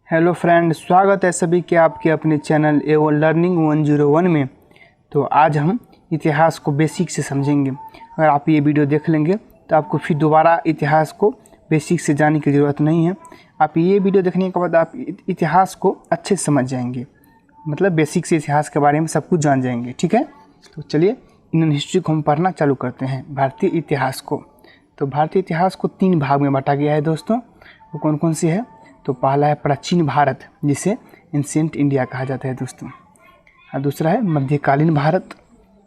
Hello friend, स्वागत है सभी के आपके अपने चैनल एवं लर्निंग 101 में। तो आज हम इतिहास को बेसिक से समझेंगे। अगर आप ये वीडियो देख लेंगे तो आपको फिर दोबारा इतिहास को बेसिक से जानने की ज़रूरत नहीं है। आप ये वीडियो देखने के बाद आप इतिहास को अच्छे से समझ जाएंगे, मतलब बेसिक से इतिहास के बारे में सब कुछ जान जाएंगे। ठीक है, तो चलिए इंडियन हिस्ट्री को हम पढ़ना चालू करते हैं, भारतीय इतिहास को। तो भारतीय इतिहास को 3 भाग में बांटा गया है दोस्तों। वो कौन कौन सी है? तो पहला है प्राचीन भारत, जिसे एंशिएंट इंडिया कहा जाता है दोस्तों। और दूसरा है मध्यकालीन भारत,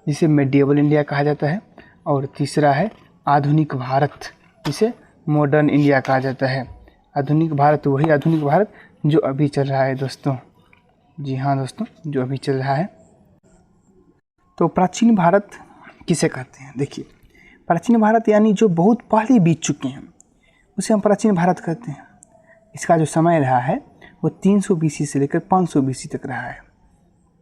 जिसे मेडिएवल इंडिया कहा जाता है। और तीसरा है आधुनिक भारत, जिसे मॉडर्न इंडिया कहा जाता है। आधुनिक भारत वही आधुनिक भारत जो अभी चल रहा है दोस्तों। जी हाँ दोस्तों, जो अभी चल रहा है। तो प्राचीन भारत किसे कहते हैं? देखिए, प्राचीन भारत यानी जो बहुत पहले बीत चुके हैं उसे हम प्राचीन भारत कहते हैं। इसका जो समय रहा है वो 300 BC से लेकर 500 BC तक रहा है।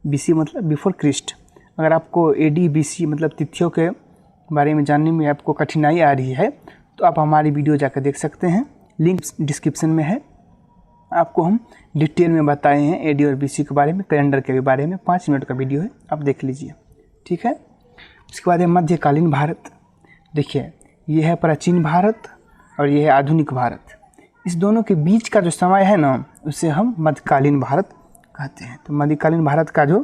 BC मतलब बिफोर क्रिस्ट। अगर आपको AD BC मतलब तिथियों के बारे में जानने में आपको कठिनाई आ रही है तो आप हमारी वीडियो जाकर देख सकते हैं, लिंक डिस्क्रिप्शन में है। आपको हम डिटेल में बताए हैं AD और BC के बारे में, कैलेंडर के बारे में। 5 मिनट का वीडियो है, आप देख लीजिए। ठीक है, उसके बाद है मध्यकालीन भारत। देखिए, ये है प्राचीन भारत और ये है आधुनिक भारत। इस दोनों के बीच का जो समय है ना, उसे हम मध्यकालीन भारत कहते हैं। तो मध्यकालीन भारत का जो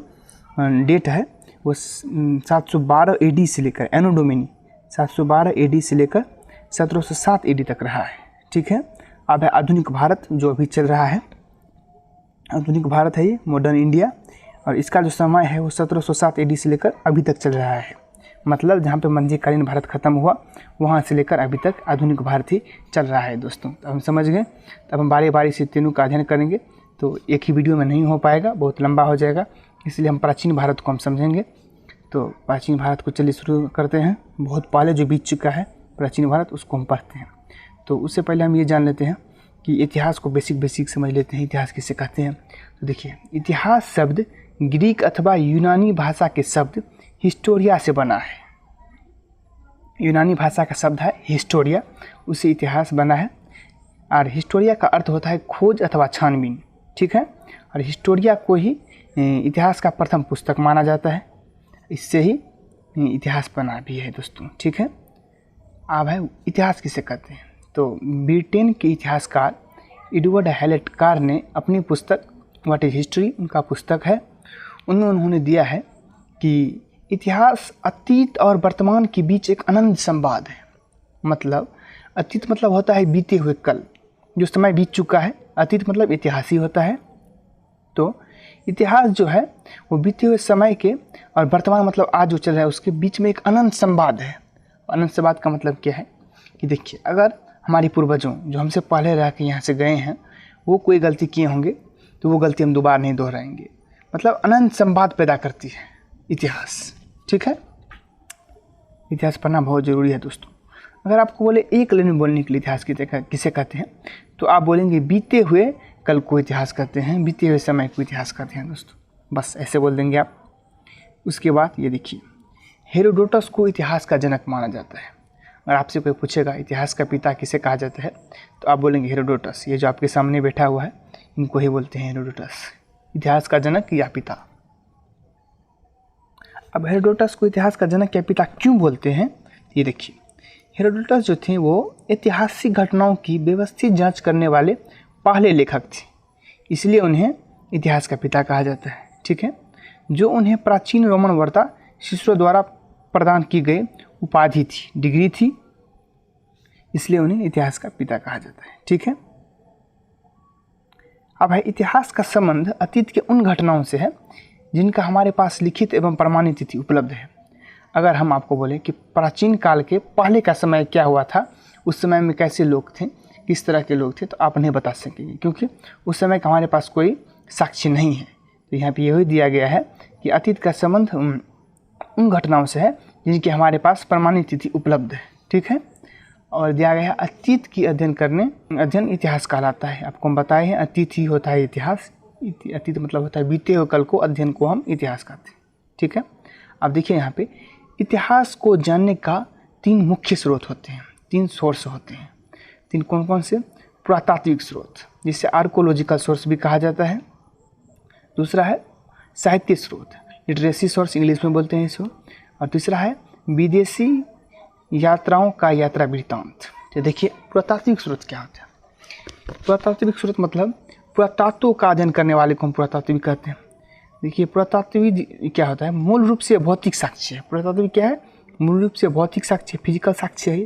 डेट है वो 712 AD से लेकर एनो डोमिनी 712 AD से लेकर 1707 AD तक रहा है। ठीक है, अब है आधुनिक भारत जो अभी चल रहा है। आधुनिक भारत है ये मॉडर्न इंडिया, और इसका जो समय है वो 1707 AD से लेकर अभी तक चल रहा है। मतलब जहाँ पे मध्यकालीन भारत ख़त्म हुआ वहाँ से लेकर अभी तक आधुनिक भारत ही चल रहा है दोस्तों। तो हम समझ गए। तब हम बारी बारी से तीनों का अध्ययन करेंगे, तो एक ही वीडियो में नहीं हो पाएगा, बहुत लंबा हो जाएगा। इसलिए हम प्राचीन भारत को हम समझेंगे। तो प्राचीन भारत को चलिए शुरू करते हैं। बहुत पहले जो बीत चुका है प्राचीन भारत, उसको हम पढ़ते हैं। तो उससे पहले हम ये जान लेते हैं कि इतिहास को बेसिक समझ लेते हैं। इतिहास किसे कहते हैं? तो देखिए, इतिहास शब्द ग्रीक अथवा यूनानी भाषा के शब्द हिस्टोरिया से बना है। यूनानी भाषा का शब्द है हिस्टोरिया, उससे इतिहास बना है। और हिस्टोरिया का अर्थ होता है खोज अथवा छानबीन। ठीक है, और हिस्टोरिया को ही इतिहास का प्रथम पुस्तक माना जाता है। इससे ही इतिहास बना भी है दोस्तों। ठीक है, अब है इतिहास किसे कहते हैं? तो ब्रिटेन के इतिहासकार एडवर्ड हैलेट कार ने अपनी पुस्तक व्हाट इज हिस्ट्री, उनका पुस्तक है, उनमें उन्होंने दिया है कि इतिहास अतीत और वर्तमान के बीच एक अनंत संवाद है। मतलब अतीत मतलब होता है बीते हुए कल, जो समय बीत चुका है। अतीत मतलब इतिहास ही होता है। तो इतिहास जो है वो बीते हुए समय के और वर्तमान मतलब आज जो चल रहा है उसके बीच में एक अनंत संवाद है। अनंत संवाद का मतलब क्या है कि देखिए, अगर हमारी पूर्वजों जो हमसे पहले रह के यहाँ से गए हैं वो कोई गलती किए होंगे तो वो गलती हम दोबारा नहीं दोहराएंगे। मतलब अनंत संवाद पैदा करती है इतिहास। ठीक है, इतिहास पढ़ना बहुत ज़रूरी है दोस्तों। अगर आपको बोले एक लाइन में बोलने के लिए इतिहास किसे कहते हैं, तो आप बोलेंगे बीते हुए कल को इतिहास कहते हैं, बीते हुए समय को इतिहास कहते हैं दोस्तों। बस ऐसे बोल देंगे आप। उसके बाद ये देखिए, हेरोडोटस को इतिहास का जनक माना जाता है। अगर आपसे कोई पूछेगा इतिहास का पिता किसे कहा जाता है, तो आप बोलेंगे हेरोडोटस। ये जो आपके सामने बैठा हुआ है इनको ही बोलते हैं हेरोडोटस, इतिहास का जनक या पिता। अब हेरोडोटस को इतिहास का जनक या पिता क्यों बोलते हैं? ये देखिए, हेरोडोटस जो थे वो ऐतिहासिक घटनाओं की व्यवस्थित जांच करने वाले पहले लेखक थे, इसलिए उन्हें इतिहास का पिता कहा जाता है। ठीक है, जो उन्हें प्राचीन रोमन वर्ता सिसरो द्वारा प्रदान की गई उपाधि थी, डिग्री थी, इसलिए उन्हें इतिहास का पिता कहा जाता है। ठीक है, अब है इतिहास का संबंध अतीत के उन घटनाओं से है जिनका हमारे पास लिखित एवं प्रमाणित तिथि उपलब्ध है। अगर हम आपको बोलें कि प्राचीन काल के पहले का समय क्या हुआ था, उस समय में कैसे लोग थे, किस तरह के लोग थे, तो आप नहीं बता सकेंगे, क्योंकि उस समय का हमारे पास कोई साक्ष्य नहीं है। तो यहाँ पे यही दिया गया है कि अतीत का संबंध उन घटनाओं से है जिनकी हमारे पास प्रमाणित तिथि उपलब्ध है। ठीक है, और दिया गया है अतीत की अध्ययन इतिहास कहलाता है। आपको हम बताए हैं अतीत ही होता है इतिहास। अतीत मतलब होता है बीते हुए कल को, अध्ययन को हम इतिहास कहते हैं। ठीक है, अब देखिए यहाँ पे इतिहास को जानने का 3 मुख्य स्रोत होते हैं, 3 सोर्स होते हैं। 3 कौन कौन से? पुरातात्विक स्रोत, जिसे आर्कोलॉजिकल सोर्स भी कहा जाता है। दूसरा है साहित्य स्रोत, लिटरेसी सोर्स इंग्लिश में बोलते हैं इसको। और तीसरा है विदेशी यात्राओं का यात्रा वृत्तांत। तो देखिए पुरातात्विक स्रोत क्या होता है। पुरातात्विक स्रोत मतलब पुरातत्व का अध्ययन करने वाले को हम पुरातात्विक कहते हैं। देखिए पुरातात्विक क्या होता है, मूल रूप से भौतिक साक्ष्य है। पुरातात्विक क्या है, मूल रूप से भौतिक साक्ष्य, फिजिकल साक्ष्य है।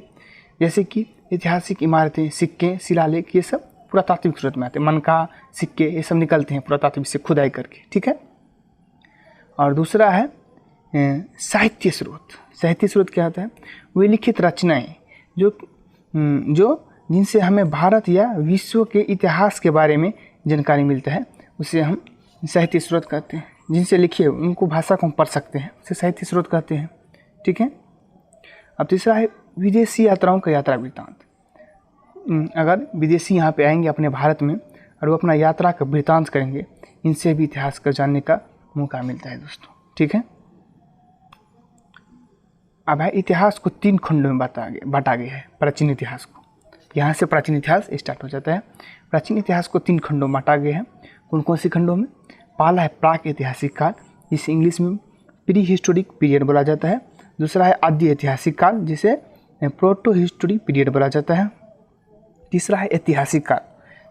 जैसे कि ऐतिहासिक इमारतें, सिक्के, शिलालेख, ये सब पुरातात्विक स्रोत में आते हैं। मनका, सिक्के, ये सब निकलते हैं पुरातात्विक से खुदाई करके, ठीक है। और दूसरा है साहित्य स्रोत। साहित्य स्रोत क्या होता है, वे लिखित रचनाएं जो जिनसे हमें भारत या विश्व के इतिहास के बारे में जानकारी मिलता है, उसे हम साहित्य स्रोत कहते हैं। जिनसे लिखे उनको भाषा को हम पढ़ सकते हैं, उसे साहित्य स्रोत कहते हैं, ठीक है। अब तीसरा है विदेशी यात्राओं का यात्रा वृत्तांत। अगर विदेशी यहाँ पे आएंगे अपने भारत में और वो अपना यात्रा का वृत्तांत करेंगे, इनसे भी इतिहास को जानने का मौका मिलता है दोस्तों, ठीक है। अब है इतिहास को 3 खंडों में बांटा गया है। प्राचीन इतिहास को, यहाँ से प्राचीन इतिहास स्टार्ट हो जाता है। प्राचीन इतिहास को 3 खंडों में बांटा गया है। कौन कौन सी खंडों में? पहला है प्राक ऐतिहासिक काल, जिसे इंग्लिश में प्री हिस्टोरिक पीरियड बोला जाता है। दूसरा है आदि ऐतिहासिक काल, जिसे प्रोटो हिस्टोरिक पीरियड बोला जाता है। तीसरा है ऐतिहासिक काल।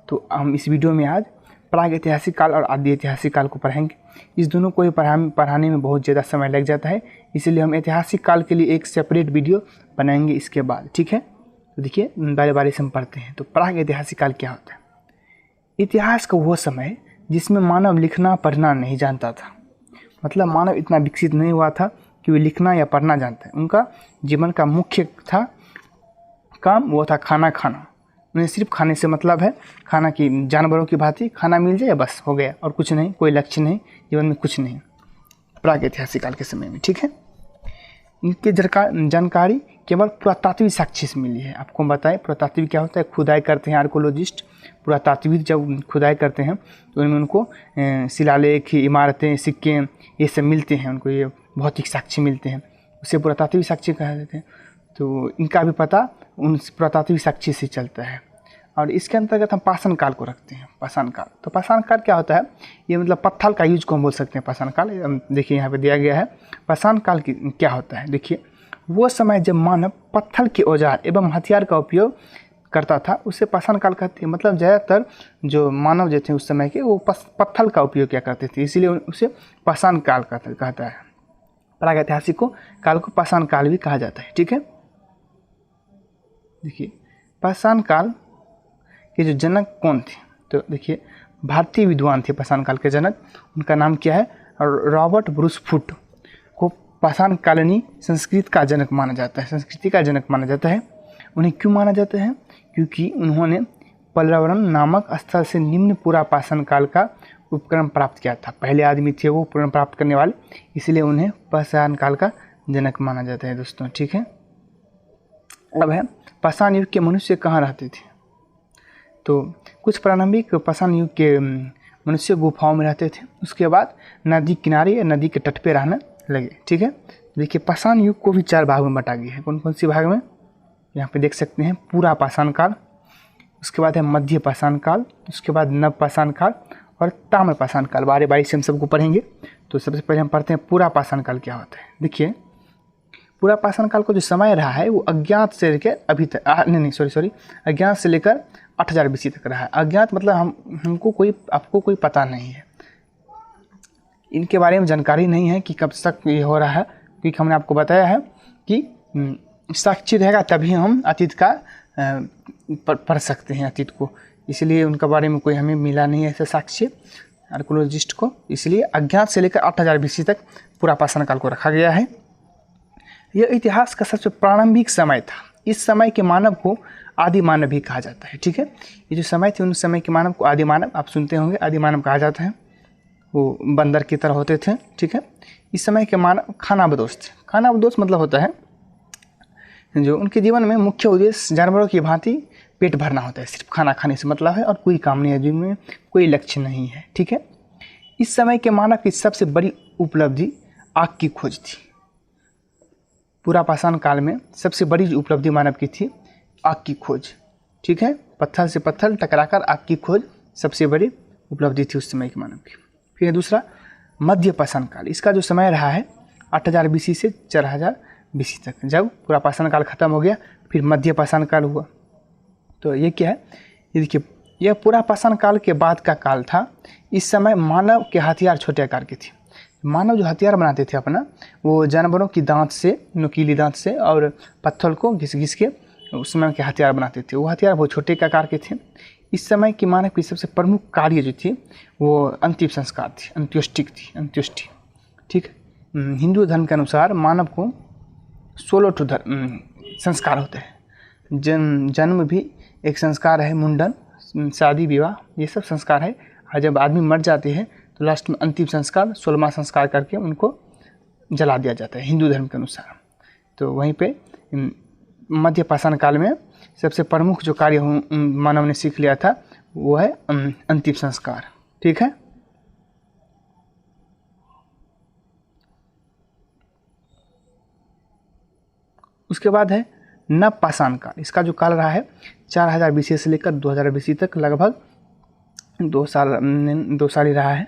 तो हम इस वीडियो में आज प्राग ऐतिहासिक काल और आदि ऐतिहासिक काल को पढ़ेंगे। इस दोनों को पढ़ाने में बहुत ज़्यादा समय लग जाता है, इसलिए हम ऐतिहासिक काल के लिए एक सेपरेट वीडियो बनाएंगे इसके बाद, ठीक है। तो देखिए बारी बारी से हम पढ़ते हैं। तो प्राग ऐतिहासिक काल क्या होता है? इतिहास का वो समय जिसमें मानव लिखना पढ़ना नहीं जानता था। मतलब मानव इतना विकसित नहीं हुआ था कि वे लिखना या पढ़ना जानते हैं। उनका जीवन का मुख्य काम वो था खाना खाना। उन्हें सिर्फ खाने से मतलब है, खाना की जानवरों की भांति खाना मिल जाए बस हो गया, और कुछ नहीं, कोई लक्ष्य नहीं, जीवन में कुछ नहीं प्राग ऐतिहासिक काल के समय में, ठीक है। इनके जानकारी केवल पुरातात्विक साक्ष्य से मिली है। आपको बताएं पुरातात्विक क्या होता है। खुदाई करते हैं आर्कोलॉजिस्ट, पुरातात्विक जब खुदाई करते हैं तो उनमें उनको शिलालेख, इमारतें, सिक्के ये सब मिलते हैं, उनको ये भौतिक साक्ष्य मिलते हैं, उसे पुरातात्विक साक्ष्य कहा जाते हैं। तो इनका भी पता उन पुरातात्विक साक्ष्य से चलता है। और इसके अंतर्गत हम पाषाण काल को रखते हैं। पाषाण काल, तो पाषाण काल क्या होता है? ये मतलब पत्थर का यूज को हम बोल सकते हैं पाषाण काल। देखिए यहाँ पे दिया गया है पाषाण काल की क्या होता है। देखिए वो समय जब मानव पत्थर के औजार एवं हथियार का उपयोग करता था, उसे पाषाण काल कहते हैं। मतलब ज़्यादातर जो मानव जो थे उस समय के, वो पत्थर का उपयोग क्या करते थे, इसीलिए उसे पाषाण काल कहता है। प्रागैतिहासिक काल को पाषाण काल भी कहा जाता है, ठीक है। देखिए पाषाण काल के जो जनक कौन थे? तो देखिए भारतीय विद्वान थे पाषाण काल के जनक। उनका नाम क्या है? रॉबर्ट ब्रूस फुट को पाषाण कालीन संस्कृत का जनक माना जाता है, संस्कृति का जनक माना जाता है। उन्हें क्यों माना जाता है? क्योंकि उन्होंने पल्लवरम नामक स्थल से निम्न पूरा पाषाण काल का उपक्रम प्राप्त किया था। पहले आदमी थे वो उपक्रम प्राप्त करने वाले, इसलिए उन्हें पाषाण काल का जनक माना जाता है दोस्तों, ठीक है। अब है पाषाण युग के मनुष्य कहाँ रहते थे? तो कुछ प्रारंभिक पाषाण युग के मनुष्य गुफाओं में रहते थे। उसके बाद नदी किनारे या नदी के तट पे रहने लगे, ठीक है। देखिए पाषाण युग को भी 4 भाग में बांटा गया है। कौन कौन सी भाग में? यहाँ पे देख सकते हैं पूरा पाषाण काल, उसके बाद है मध्य पाषाण काल, उसके बाद नव पाषाण काल और ताम्र पाषाण काल। बारी बारी से हम सबको पढ़ेंगे। तो सबसे पहले हम पढ़ते हैं पूरा पाषाण काल क्या होता है। देखिए पूरा पाषाण काल को जो समय रहा है वो अज्ञात से लेकर अभी तक अज्ञात से लेकर 8000 BC तक रहा है। अज्ञात मतलब आपको कोई पता नहीं है, इनके बारे में जानकारी नहीं है कि कब तक ये हो रहा है, क्योंकि हमने आपको बताया है कि साक्ष्य रहेगा तभी हम अतीत का पढ़ सकते हैं अतीत को, इसलिए उनके बारे में कोई हमें मिला नहीं है ऐसा साक्ष्य आर्कोलॉजिस्ट को। इसलिए अज्ञात से लेकर 8000 BC तक पूरा पाषाण काल को रखा गया है। यह इतिहास का सबसे प्रारंभिक समय था। इस समय के मानव को आदि मानव भी कहा जाता है, ठीक है। ये जो समय थे उन समय के मानव को आदि मानव, आप सुनते होंगे आदि मानव कहा जाता है। वो बंदर की तरह होते थे, ठीक है। इस समय के मानव खानाबदोश थे। खानाबदोश मतलब होता है जो उनके जीवन में मुख्य उद्देश्य जानवरों की भांति पेट भरना होता है, सिर्फ खाना खाने से मतलब है और कोई काम नहीं है, जीवन में कोई लक्ष्य नहीं है, ठीक है। इस समय के मानव की सबसे बड़ी उपलब्धि आग की खोज थी। पूरा पाषाण काल में सबसे बड़ी उपलब्धि मानव की थी आग की खोज, ठीक है। पत्थर से पत्थर टकराकर आपकी खोज सबसे बड़ी उपलब्धि थी उस समय के मानव की। फिर दूसरा मध्य पाषाण काल, इसका जो समय रहा है 8000 BC से 4000 BC तक। जब पूरा पाषाण काल खत्म हो गया फिर मध्य पाषाण काल हुआ। तो ये क्या है, ये देखिए यह पूरा पाषाण काल के बाद का काल था। इस समय मानव के हथियार छोटे आकार के थे। मानव जो हथियार बनाते थे अपना, वो जानवरों की दांत से, नुकीली दांत से और पत्थर को घिस घिस के उस समय के हथियार बनाते थे। वो हथियार बहुत छोटे आकार के थे। इस समय की मानव की सबसे प्रमुख कार्य जो थी वो अंतिम संस्कार थी, अंत्योष्टि। ठीक है। हिंदू धर्म के अनुसार मानव को 16 संस्कार होते हैं। जन्म भी एक संस्कार है, मुंडन, शादी विवाह, ये सब संस्कार है। और जब आदमी मर जाते हैं तो लास्ट में अंतिम संस्कार 16वां संस्कार करके उनको जला दिया जाता है हिंदू धर्म के अनुसार। तो वहीं पे मध्य पाषाण काल में सबसे प्रमुख जो कार्य मानव ने सीख लिया था वो है अंतिम संस्कार। ठीक है। उसके बाद है नव पाषाण काल। इसका जो काल रहा है 4000 BC से लेकर 2000 BC तक, लगभग 2 साल ही रहा है।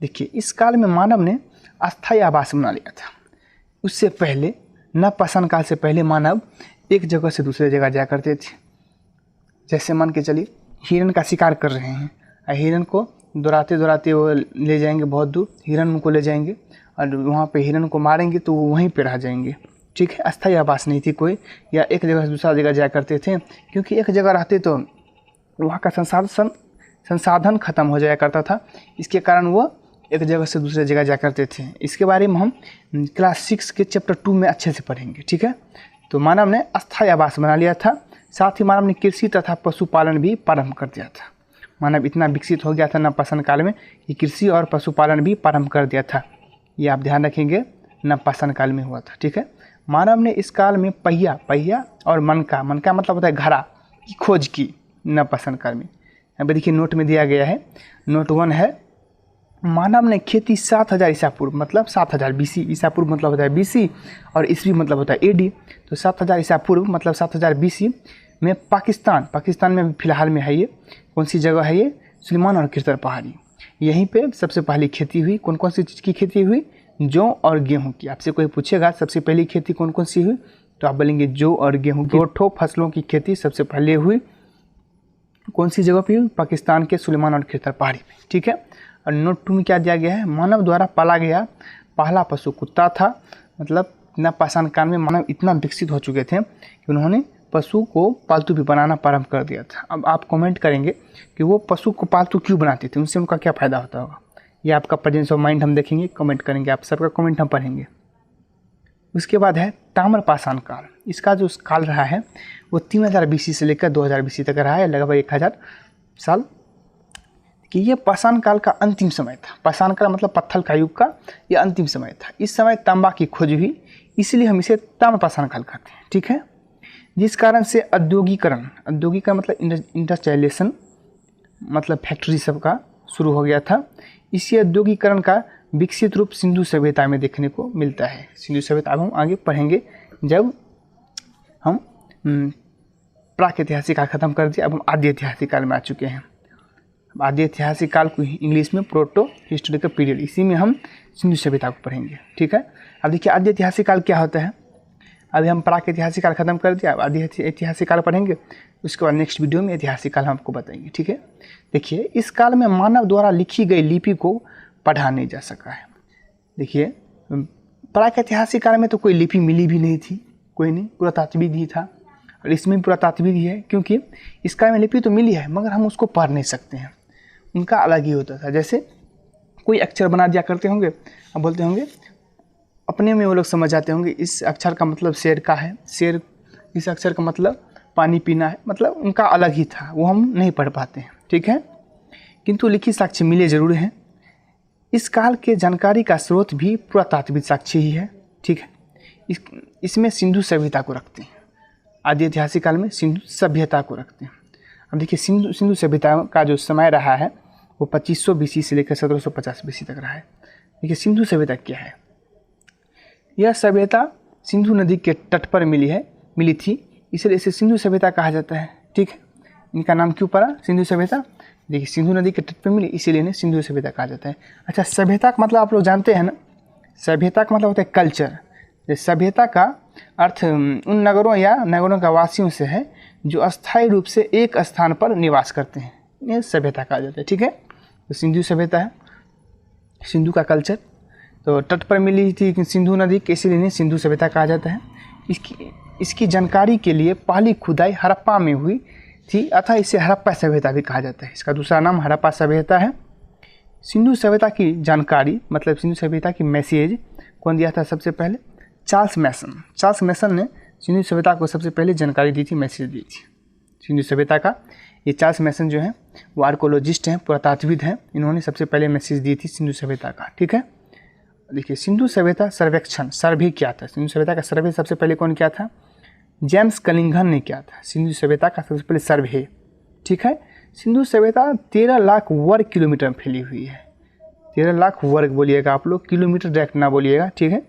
देखिए इस काल में मानव ने अस्थायी आवास बना लिया था। उससे पहले नव पाषाण काल से पहले मानव एक जगह से दूसरे जगह जाया करते थे। जैसे मान के चलिए हिरन का शिकार कर रहे हैं, हिरन को दौड़ाते दौड़ाते वो ले जाएंगे बहुत दूर, हिरन उनको ले जाएंगे और वहाँ पे हिरन को मारेंगे तो वो वहीं पे रह जाएंगे। ठीक है। अस्थायी आवास नहीं थी कोई, या एक जगह से दूसरा जगह जाया करते थे, क्योंकि एक जगह रहते तो वहाँ का संसाधन खत्म हो जाया करता था। इसके कारण वो एक जगह से दूसरे जगह जा करते थे। इसके बारे में हम क्लास 6 के चैप्टर 2 में अच्छे से पढ़ेंगे। ठीक है। तो मानव ने अस्थायी आवास बना लिया था। साथ ही मानव ने कृषि तथा पशुपालन भी प्रारंभ कर दिया था। मानव इतना विकसित हो गया था नव पाषाण काल में कि कृषि और पशुपालन भी प्रारंभ कर दिया था। ये आप ध्यान रखेंगे, नव पाषाण काल में हुआ था। ठीक है। मानव ने इस काल में पहिया और मनका मतलब होता है घड़ा, की खोज की नव पाषाण काल में। यहाँ पे देखिए नोट में दिया गया है, नोट 1 है, मानव ने खेती 7000 ईसा पूर्व मतलब 7000 BC, ईसा पूर्व मतलब होता है BC और ईस्वी मतलब होता है AD। तो 7000 ईसा पूर्व मतलब 7000 BC में पाकिस्तान में फिलहाल में है। ये कौन सी जगह है? ये सुलेमान और खिरतर पहाड़ी। यहीं पे सबसे पहली खेती हुई। कौन कौन सी चीज़ की खेती हुई? जौ और गेहूं की। आपसे कोई पूछेगा सबसे पहली खेती कौन कौन सी हुई, तो आप बोलेंगे जौ और गेहूं की। 2 फसलों की खेती सबसे पहले हुई। कौन सी जगह पे हुई? पाकिस्तान के सुलेमान और खिरतर पहाड़ी पे। ठीक है। और नोट 2 में क्या दिया गया है? मानव द्वारा पाला गया पहला पशु कुत्ता था। मतलब नव पाषाण काल में मानव इतना विकसित हो चुके थे कि उन्होंने पशु को पालतू भी बनाना प्रारंभ कर दिया था। अब आप कमेंट करेंगे कि वो पशु को पालतू क्यों बनाते थे, उनसे उनका क्या फ़ायदा होता होगा। ये आपका प्रेजेंस ऑफ माइंड हम देखेंगे, कमेंट करेंगे, आप सबका कमेंट हम पढ़ेंगे। उसके बाद है ताम्र पाषाण काल। इसका जो काल रहा है वो 3000 BC से लेकर 2000 BC तक रहा है, लगभग 1000 साल। कि ये पाषाण काल का अंतिम समय था। पाषाण काल मतलब पत्थर का युग का ये अंतिम समय था। इस समय तांबा की खोज हुई, इसलिए हम इसे ताम्र पाषाण काल कहते हैं। ठीक है। जिस कारण से औद्योगिकरण मतलब इंडस्ट्रियलाइजेशन मतलब फैक्ट्री सब का शुरू हो गया था। इसी औद्योगिकरण का विकसित रूप सिंधु सभ्यता में देखने को मिलता है। सिंधु सभ्यता अब हम आगे पढ़ेंगे जब हम प्राक-ऐतिहासिक काल खत्म कर दिया। अब हम आदि ऐतिहासिक काल में आ चुके हैं। आदि ऐतिहासिक काल को इंग्लिश में प्रोटो हिस्टोरिकल पीरियड, इसी में हम सिंधु सभ्यता को पढ़ेंगे। ठीक है। अब देखिए आदि ऐतिहासिक काल क्या होता है। अभी हम प्राक ऐतिहासिक काल खत्म कर दिया, अब आदि ऐतिहासिक काल पढ़ेंगे। उसके बाद नेक्स्ट वीडियो में ऐतिहासिक काल हम आपको बताएंगे। ठीक है। देखिए इस काल में मानव द्वारा लिखी गई लिपि को पढ़ा नहीं जा सका है। देखिए प्राक ऐतिहासिक काल में तो कोई लिपि मिली भी नहीं थी, कोई नहीं, पुरातात्विक ही था। और इसमें भी पुरातात्विक ही है, क्योंकि इस काल में लिपि तो मिली है मगर हम उसको पढ़ नहीं सकते हैं। उनका अलग ही होता था। जैसे कोई अक्षर बना दिया करते होंगे, अब बोलते होंगे अपने में वो लोग समझ जाते होंगे इस अक्षर का मतलब शेर का है, शेर इस अक्षर का मतलब पानी पीना है, मतलब उनका अलग ही था, वो हम नहीं पढ़ पाते हैं। ठीक है। किंतु लिखित साक्ष्य मिले जरूर हैं। इस काल के जानकारी का स्रोत भी पुरातात्विक साक्ष्य ही है। ठीक है। इसमें सिंधु सभ्यता को रखते हैं। आदि ऐतिहासिक काल में सिंधु सभ्यता को रखते हैं। अब देखिए सिंधु सभ्यता का जो समय रहा है वो 2500 BC से लेकर 1750 BC तक रहा है। देखिए सिंधु सभ्यता क्या है। यह सभ्यता सिंधु नदी के तट पर मिली थी। इसलिए इसे सिंधु सभ्यता कहा जाता है। ठीक है, इनका नाम क्यों पड़ा सिंधु सभ्यता? देखिए सिंधु नदी के तट पर मिली, इसीलिए इन्हें सिंधु सभ्यता कहा जाता है। अच्छा, सभ्यता का मतलब आप लोग जानते हैं ना, सभ्यता का मतलब होता है कल्चर। सभ्यता का अर्थ उन नगरों या नगरों का वासियों से है जो अस्थायी रूप से एक स्थान पर निवास करते हैं, ये सभ्यता कहा जाता है। ठीक है, तो सिंधु सभ्यता है, सिंधु का कल्चर। तो तट पर मिली थी सिंधु नदी, इसीलिए इन्हें सिंधु सभ्यता कहा जाता है। इसकी जानकारी के लिए पहली खुदाई हड़प्पा में हुई थी, अतः इसे हड़प्पा सभ्यता भी कहा जाता है। इसका दूसरा नाम हड़प्पा सभ्यता है। सिंधु सभ्यता की जानकारी मतलब सिंधु सभ्यता की मैसेज कौन दिया था सबसे पहले? चार्ल्स मैसन। चार्ल्स मैसन ने सिंधु सभ्यता को सबसे पहले जानकारी दी थी, मैसेज दी थी सिंधु सभ्यता का। ये चार्ल्स मैसन जो है वो आर्कोलॉजिस्ट हैं, पुरातात्विद हैं, इन्होंने सबसे पहले मैसेज दी थी सिंधु सभ्यता का। ठीक है, देखिए सिंधु सभ्यता सर्वेक्षण, सर्वे क्या था? सिंधु सभ्यता का सर्वे सबसे पहले कौन किया था? जेम्स कलिंगहन ने किया था सिंधु सभ्यता का सबसे पहले सर्वे। ठीक है, सिंधु सभ्यता 13 लाख वर्ग किलोमीटर में फैली हुई है। 13 लाख वर्ग बोलिएगा आप लोग, किलोमीटर डायरेक्ट ना बोलिएगा। ठीक है,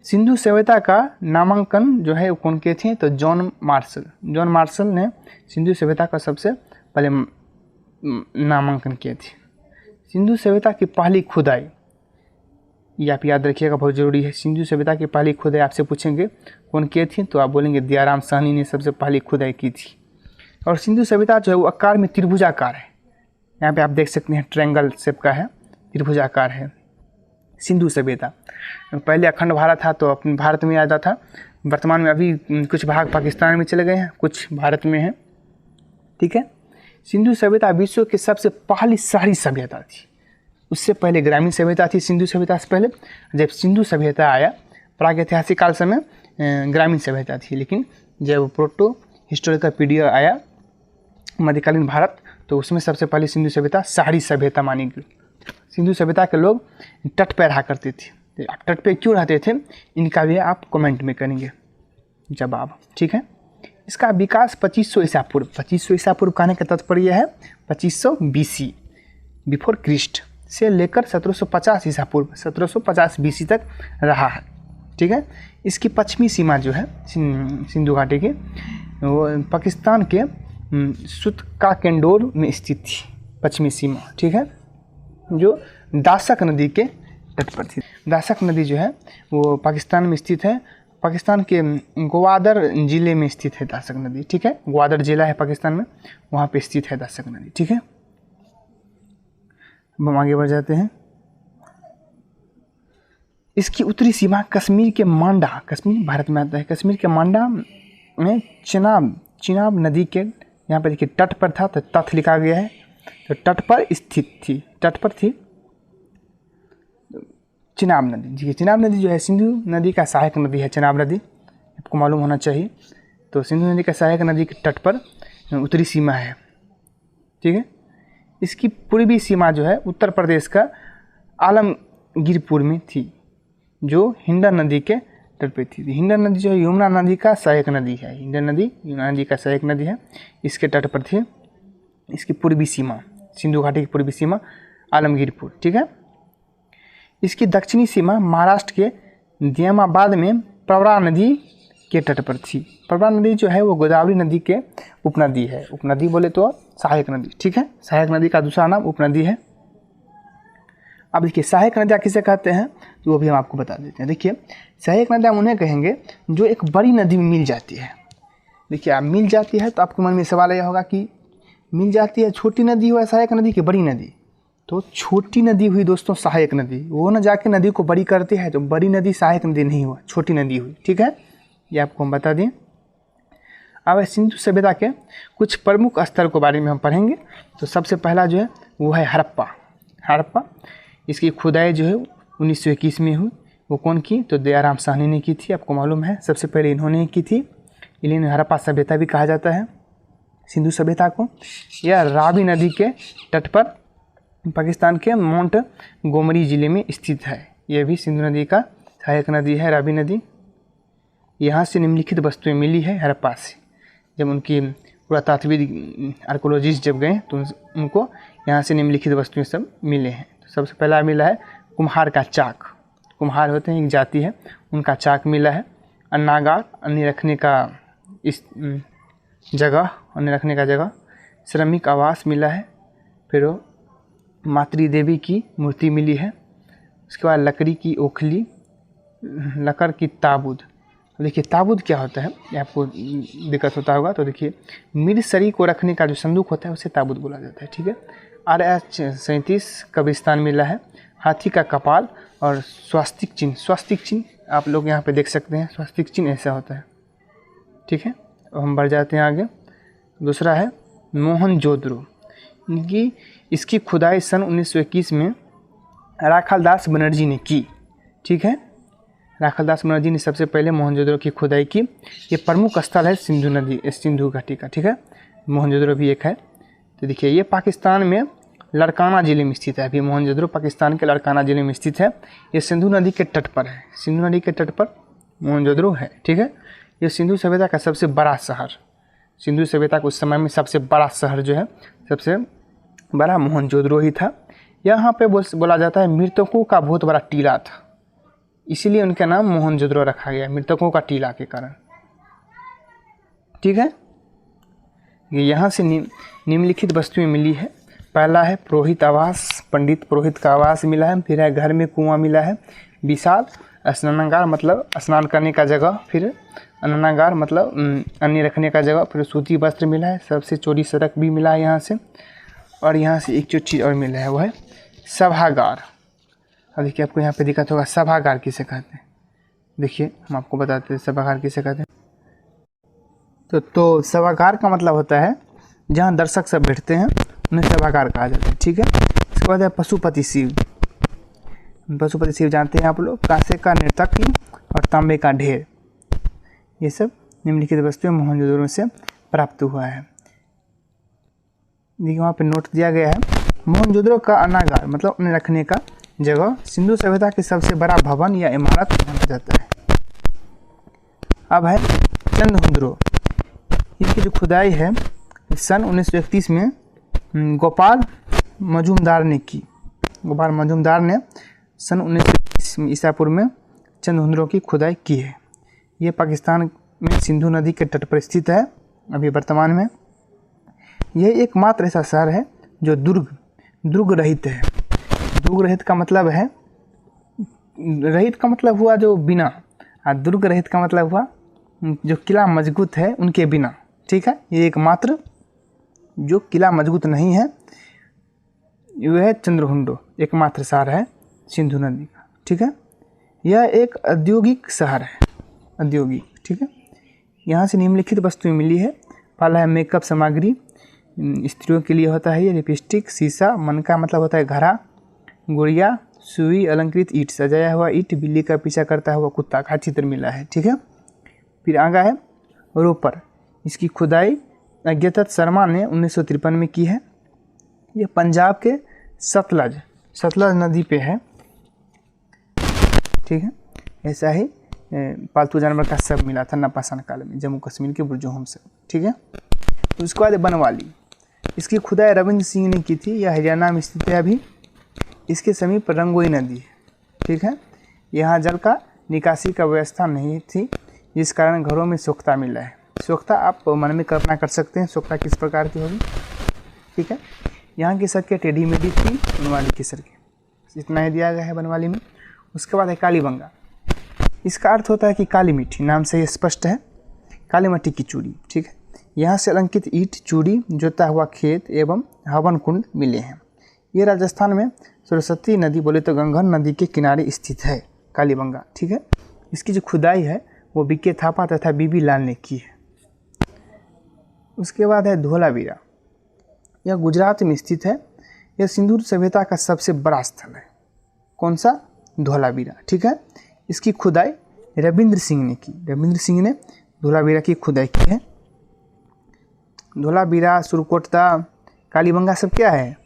सिंधु सभ्यता का नामांकन जो है वो कौन किए थे? तो जॉन मार्शल। जॉन मार्शल ने सिंधु सभ्यता का सबसे पहले नामांकन किए थे। सिंधु सभ्यता की पहली खुदाई, ये आप याद रखिएगा, बहुत ज़रूरी है। सिंधु सभ्यता की पहली खुदाई आपसे पूछेंगे कौन किए थे, तो आप बोलेंगे दयाराम साहनी ने सबसे पहली खुदाई की थी। और सिंधु सभ्यता जो है वो आकार में त्रिभुजाकार है, यहाँ पे आप देख सकते हैं ट्रायंगल शेप का है, त्रिभुजाकार है सिंधु सभ्यता। पहले अखंड भारत था तो अपने भारत में आ जाता था, वर्तमान में अभी कुछ भाग पाकिस्तान में चले गए हैं, कुछ भारत में हैं। ठीक है, सिंधु सभ्यता विश्व की सबसे पहली शहरी सभ्यता थी, उससे पहले ग्रामीण सभ्यता थी सिंधु सभ्यता से पहले। जब सिंधु सभ्यता आया, प्रागैतिहासिक काल समय ग्रामीण सभ्यता थी, लेकिन जब प्रोटो हिस्टोरिकल पीरियड आया मध्यकालीन भारत, तो उसमें सबसे पहले सिंधु सभ्यता शहरी सभ्यता मानी गई। सिंधु सभ्यता के लोग तट पर रहा करते थे। तट पे क्यों रहते थे, इनका भी आप कमेंट में करेंगे जवाब। ठीक है, इसका विकास 2500 ईसा पूर्व, 2500 ईसा पूर्व कहने का तात्पर्य है 2500 BC बिफोर क्रिस्ट से लेकर 1750 ईसा पूर्व 1750 BC तक रहा है। ठीक है, इसकी पश्चिमी सीमा जो है सिंधु घाटी की, वो पाकिस्तान के सुतकाकेंडोर में स्थित थी, पश्चिमी सीमा। ठीक है, जो दासक नदी के तट पर थी। दासक नदी जो है वो पाकिस्तान में स्थित है, पाकिस्तान के ग्वादर जिले में स्थित है दासक नदी। ठीक है, ग्वादर जिला है पाकिस्तान में, वहाँ पे स्थित है दासक नदी। ठीक है, अब हम आगे बढ़ जाते हैं। इसकी उत्तरी सीमा कश्मीर के मांडा, कश्मीर भारत में आता है, कश्मीर के मांडा में चिनाब नदी के, यहाँ पर देखिए तट पर था तो तट लिखा गया है, तो तट पर स्थित थी, तट पर थी चिनाब नदी। जी, चिनाब नदी जो है सिंधु नदी का सहायक नदी है। चिनाब नदी आपको मालूम होना चाहिए। तो सिंधु नदी का सहायक नदी के तट पर उत्तरी सीमा है। ठीक है, इसकी पूर्वी सीमा जो है उत्तर प्रदेश का आलमगीरपुर में थी, जो हिंडन नदी के तट पे थी। हिंडन नदी जो है यमुना नदी का सहायक नदी है, हिंडन नदी यमुना नदी का सहायक नदी है, इसके तट पर थी। इसकी पूर्वी सीमा, सिंधु घाटी की पूर्वी सीमा आलमगीरपुर। ठीक है, इसकी दक्षिणी सीमा महाराष्ट्र के निजामाबाद में प्रवरा नदी के तट पर थी। प्रवरा नदी जो है वो गोदावरी नदी के उपनदी है, उपनदी बोले तो सहायक नदी। ठीक है, सहायक नदी का दूसरा नाम उपनदी है। अब देखिए सहायक नदियाँ किसे कहते हैं, तो वो भी हम आपको बता देते हैं। देखिए सहायक नदियाँ उन्हें कहेंगे जो एक बड़ी नदी में मिल जाती है। देखिए आप मिल जाती है तो आपके मन में सवाल यह होगा कि मिल जाती है, छोटी नदी हुआ सहायक नदी की बड़ी नदी? तो छोटी नदी हुई दोस्तों सहायक नदी, वो ना जाके नदी को बड़ी करती है, तो बड़ी नदी सहायक नदी नहीं हुआ, छोटी नदी हुई। ठीक है, ये आपको हम बता दें। अब सिंधु सभ्यता के कुछ प्रमुख स्थल के बारे में हम पढ़ेंगे। तो सबसे पहला जो है वो है हड़प्पा। हड़प्पा, इसकी खुदाई जो है 1921 में हुई। वो कौन की? तो दयाराम साहनी ने की थी, आपको मालूम है, सबसे पहले इन्होंने की थी। इन्हें हड़प्पा सभ्यता भी कहा जाता है सिंधु सभ्यता को। यह रावी नदी के तट पर पाकिस्तान के माउंट गोमरी ज़िले में स्थित है। यह भी सिंधु नदी का सहायक नदी है, रावी नदी। यहाँ से निम्नलिखित वस्तुएं मिली है हड़प्पा से। जब उनकी पुरातात्विक आर्कोलॉजिस्ट जब गए तो उनको यहाँ से निम्नलिखित वस्तुएं सब मिले हैं। तो सबसे पहला मिला है कुम्हार का चाक। कुम्हार होते हैं, एक जाति है, उनका चाक मिला है। अन्नागार अन्य रखने का इस जगह, अन्य रखने का जगह, श्रमिक आवास मिला है, फिर मातृ देवी की मूर्ति मिली है, उसके बाद लकड़ी की ओखली, लकड़ की ताबूत। देखिए ताबूत क्या होता है, ये आपको दिक्कत होता होगा, तो देखिए मिरसरी को रखने का जो संदूक होता है उसे ताबूत बोला जाता है, ठीक है। RH-37 कब्रिस्तान मिला है, हाथी का कपाल और स्वास्तिक चिन्ह। स्वास्तिक चिन्ह आप लोग यहाँ पे देख सकते हैं, स्वास्तिक चिन्ह ऐसा होता है, ठीक है। अब हम बढ़ जाते हैं आगे। दूसरा है मोहनजोदड़ो। इसकी खुदाई सन 1921 में राखालदास बनर्जी ने की, ठीक है। राखालदास बनर्जी ने सबसे पहले मोहनजोदड़ो की खुदाई की। ये प्रमुख स्थल है सिंधु नदी, सिंधु घाटी का, ठीक है। मोहनजोदड़ो भी एक है। तो देखिए ये पाकिस्तान में लड़काना जिले में स्थित है। अभी मोहनजोदड़ो पाकिस्तान के लड़काना जिले में स्थित है। ये सिंधु नदी के तट पर है, सिंधु नदी के तट पर मोहनजोदड़ो है, ठीक है। ये सिंधु सभ्यता का सबसे बड़ा शहर, सिंधु सभ्यता के उस समय में सबसे बड़ा शहर जो है, सबसे बड़ा मोहनजोदड़ो ही था। यहाँ पे बोला जाता है मृतकों का बहुत बड़ा टीला था, इसीलिए उनका नाम मोहनजोदड़ो रखा गया, मृतकों का टीला के कारण, ठीक है। यहाँ से निम्नलिखित वस्तुएं मिली है। पहला है पुरोहित आवास, पंडित पुरोहित का आवास मिला है। फिर है घर में कुआं मिला है। विशाल स्नानागार मतलब स्नान करने का जगह। फिर अन्नागार मतलब अन्न रखने का जगह। फिर सूती वस्त्र मिला है। सबसे चौड़ी सड़क भी मिला है यहाँ से। और यहाँ से एक जो चीज़ और मिला है वो है सभागार। अब देखिए आपको यहाँ पे दिक्कत होगा, सभागार किसे कहते हैं। देखिए हम आपको बताते हैं सभागार किसे कहते हैं। तो सभागार का मतलब होता है जहाँ दर्शक सब बैठते हैं, उन्हें सभागार कहा जाता है, ठीक है। इसके बाद है पशुपति शिव। पशुपति शिव जानते हैं आप लोग, कांसे का नर्तकी और तांबे का ढेर। ये सब निम्नलिखित वस्तुएं मोहनजोदड़ो से प्राप्त हुआ है। देखिए वहाँ पे नोट दिया गया है, मोहनजोदड़ो का अन्नागार मतलब उन्हें रखने का जगह सिंधु सभ्यता की सबसे बड़ा भवन या इमारत माना जाता है। अब है चंद्रहुंद्रो। इसकी जो खुदाई है सन 1931 में गोपाल मजूमदार ने की। गोपाल मजूमदार ने सन 1931 ईसा पूर्व में चंद्रहुंद्रो की खुदाई की है। ये पाकिस्तान में सिंधु नदी के तट पर स्थित है अभी वर्तमान में। यह एकमात्र ऐसा शहर है जो दुर्ग रहित है। दुर्ग रहित का मतलब है, रहित का मतलब हुआ जो बिना, और दुर्ग रहित का मतलब हुआ जो किला मजबूत है उनके बिना, ठीक है। ये एकमात्र जो किला मजबूत नहीं है वह है चंद्रहुंद्रो, एकमात्र शहर है सिंधु नदी का, ठीक है। यह एक औद्योगिक शहर है, औद्योगिक, ठीक है। यहाँ से निम्नलिखित वस्तुएं मिली है। पहला है मेकअप सामग्री, स्त्रियों के लिए होता है ये लिपस्टिक, शीशा, मनका मतलब होता है घड़ा, गुड़िया, सुई, अलंकृत ईंट, सजाया हुआ ईंट, बिल्ली का पीछा करता हुआ कुत्ता का चित्र मिला है, ठीक है। फिर आगा है रोपर। इसकी खुदाई अज्ञात शर्मा ने 1953 में की है। ये पंजाब के सतलज नदी पे है, ठीक है। ऐसा ही पालतू जानवर का शव मिला था नपाषाण काल में जम्मू कश्मीर के बुर्जोहम से, ठीक है। तो उसके बाद बनवाली। इसकी खुदाई रविंद्र सिंह ने की थी। यह हरियाणा में स्थित है अभी। इसके समीप रंगोई नदी है, ठीक है। यहाँ जल का निकासी का व्यवस्था नहीं थी, जिस कारण घरों में सोख्ता मिला है। सोख्ता आप मन में कल्पना कर सकते हैं सोख्ता किस प्रकार की होगी, ठीक है। यहाँ की सड़कें टेढ़ी मेढ़ी थी, बनवाली की सड़कें। इतना ही दिया गया है बनवाली में। उसके बाद है कालीबंगा। इसका अर्थ होता है कि काली मिट्टी, नाम से ये स्पष्ट है, काली मिट्टी की चूड़ी, ठीक है। यहाँ से अलंकृत ईंट, चूड़ी, जोता हुआ खेत एवं हवन कुंड मिले हैं। ये राजस्थान में सरस्वती नदी बोले तो गंगा नदी के किनारे स्थित है कालीबंगा, ठीक है। इसकी जो खुदाई है वो बीके थापा तथा बीबी लाल ने की है। उसके बाद है धोलावीरा। यह गुजरात में स्थित है। यह सिंधु सभ्यता का सबसे बड़ा स्थल है। कौन सा? धोलावीरा, ठीक है। इसकी खुदाई रविंद्र सिंह ने की। रविंद्र सिंह ने धोलावीरा की खुदाई की है। धोलावीरा, सुरकोटदा, कालीबंगा सब क्या है?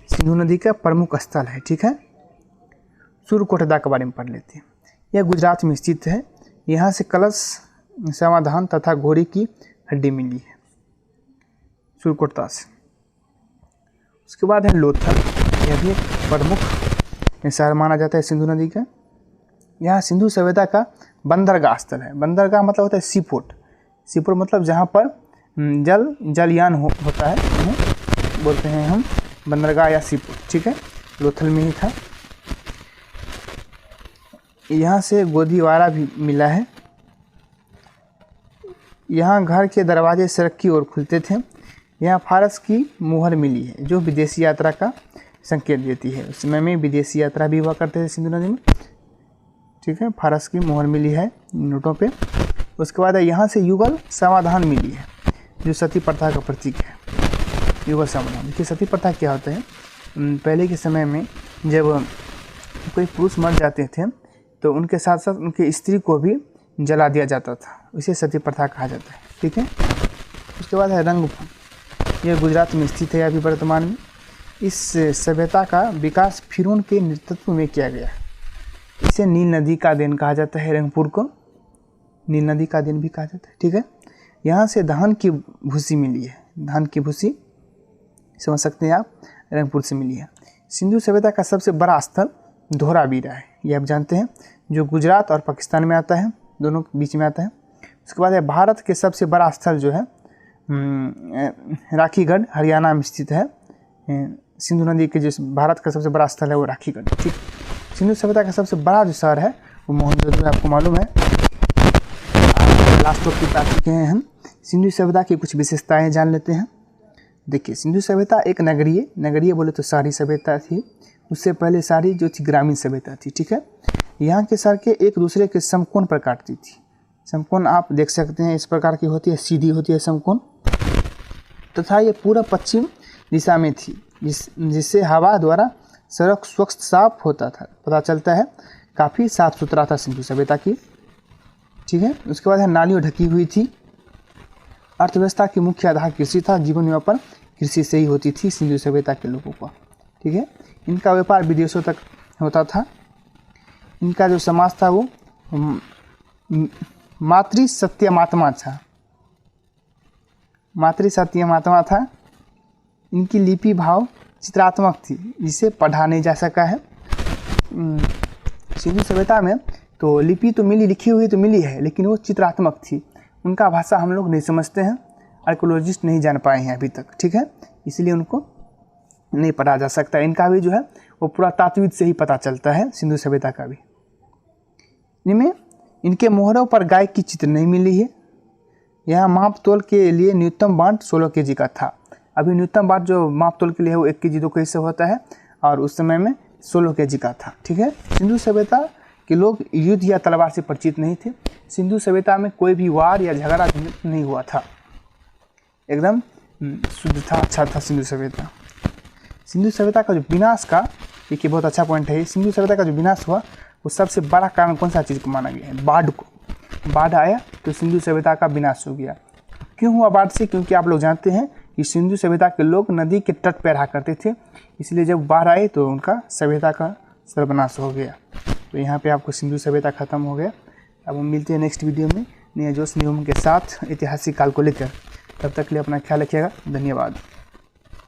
सिंधु नदी का प्रमुख स्थल है, ठीक है। सुरकोटदा के बारे में पढ़ लेते हैं। यह गुजरात में स्थित है। यहाँ से कलश, समाधान तथा घोड़ी की हड्डी मिली है सुरकोटदा से। उसके बाद है लोथल। यह भी एक प्रमुख शहर माना जाता है सिंधु नदी का। यहाँ सिंधु सभ्यता का बंदरगाह स्थल है। बंदरगाह मतलब होता है सी पोर्ट। सी पोर्ट मतलब जहाँ पर जलयान होता है, उन्हें बोलते हैं हम बंदरगाह या सी पोर्ट। ठीक है, लोथल में ही था। यहाँ से गोदीवारा भी मिला है। यहाँ घर के दरवाजे सड़क की ओर खुलते थे। यहाँ फारस की मुहर मिली है जो विदेशी यात्रा का संकेत देती है। उस समय में विदेशी यात्रा भी हुआ करते थे सिंधु नदी में। ठीक है, फारस की मुहर मिली है नोटों पे। उसके बाद यहाँ से युगल समाधान मिली है जो सती प्रथा का प्रतीक है। युगल समाधान, देखिए सती प्रथा क्या होता है, पहले के समय में जब कोई पुरुष मर जाते थे तो उनके साथ साथ उनके स्त्री को भी जला दिया जाता था, इसे सती प्रथा कहा जाता है। ठीक है, उसके बाद है रंगभूमि, यह गुजरात में स्थित है अभी वर्तमान में। इस सभ्यता का विकास फिरौन के नेतृत्व में किया गया। इसे नील नदी का देन कहा जाता है। रंगपुर को नील नदी का देन भी कहा जाता है। ठीक है, यहाँ से धान की भूसी मिली है। धान की भूसी समझ सकते हैं आप, रंगपुर से मिली है। सिंधु सभ्यता का सबसे बड़ा स्थल धोलावीरा है, ये आप जानते हैं, जो गुजरात और पाकिस्तान में आता है, दोनों के बीच में आता है। उसके बाद है भारत के सबसे बड़ा स्थल जो है राखीगढ़, हरियाणा में स्थित है। सिंधु नदी के जो भारत का सबसे बड़ा स्थल है वो राखीगढ़। ठीक, सिंधु सभ्यता का सबसे बड़ा जो शहर है वो मोहनजोदड़ो, आपको मालूम है। लास्ट टॉपिक पे आ चुके हैं हम। सिंधु सभ्यता की कुछ विशेषताएं जान लेते हैं। देखिए, सिंधु सभ्यता एक नगरीय बोले तो शहरी सभ्यता थी। उससे पहले शहरी जो थी ग्रामीण सभ्यता थी। ठीक है, यहाँ के सड़कें एक दूसरे के समकोण पर काटती थी। समकोण आप देख सकते हैं इस प्रकार की होती है, सीधी होती है समकोण, तथा ये पूर्व पश्चिम दिशा में थी, जिससे हवा द्वारा सड़क स्वच्छ साफ होता था। पता चलता है काफ़ी साफ सुथरा था सिंधु सभ्यता की। ठीक है, उसके बाद है नालियों ढकी हुई थी। अर्थव्यवस्था की मुख्य आधार कृषि था। जीवन यापन कृषि से ही होती थी सिंधु सभ्यता के लोगों को। ठीक है, इनका व्यापार विदेशों तक होता था। इनका जो समाज था वो मातृ सत्यमात्मा था। मातृ सत्यमात्मा था। इनकी लिपि भाव चित्रात्मक थी, जिसे पढ़ा नहीं जा सका है। सिंधु सभ्यता में तो लिपि तो मिली, लिखी हुई तो मिली है, लेकिन वो चित्रात्मक थी। उनका भाषा हम लोग नहीं समझते हैं, आर्कियोलॉजिस्ट नहीं जान पाए हैं अभी तक। ठीक है, इसलिए उनको नहीं पढ़ा जा सकता। इनका भी जो है वो पुरातात्विक से ही पता चलता है, सिंधु सभ्यता का भी। इनमें इनके मोहरों पर गाय की चित्र नहीं मिली है। यहाँ माप तोल के लिए न्यूनतम बाँट 16 kg का था। अभी न्यूनतम बाँट जो माप तोल के लिए है वो 1 kg 2 kg से होता है, और उस समय में 16 kg का था। ठीक है, सिंधु सभ्यता के लोग युद्ध या तलवार से परिचित नहीं थे। सिंधु सभ्यता में कोई भी वार या झगड़ा नहीं हुआ था, एकदम शुद्ध था, अच्छा था सिंधु सभ्यता। सिंधु सभ्यता का जो विनाश का, देखिए बहुत अच्छा पॉइंट है, सिंधु सभ्यता का जो विनाश हुआ वो सबसे बड़ा कारण कौन सा चीज़ को माना गया है? बाढ़ को। बाढ़ आया तो सिंधु सभ्यता का विनाश हो गया। क्यों हुआ बाढ़ से? क्योंकि आप लोग जानते हैं कि सिंधु सभ्यता के लोग नदी के तट पर रहा करते थे, इसलिए जब बाढ़ आई तो उनका सभ्यता का सर्वनाश हो गया। तो यहाँ पे आपको सिंधु सभ्यता खत्म हो गया। अब हम मिलते हैं नेक्स्ट वीडियो में नए जोश नियम के साथ ऐतिहासिक काल को लेकर। तब तक के लिए अपना ख्याल रखिएगा। धन्यवाद।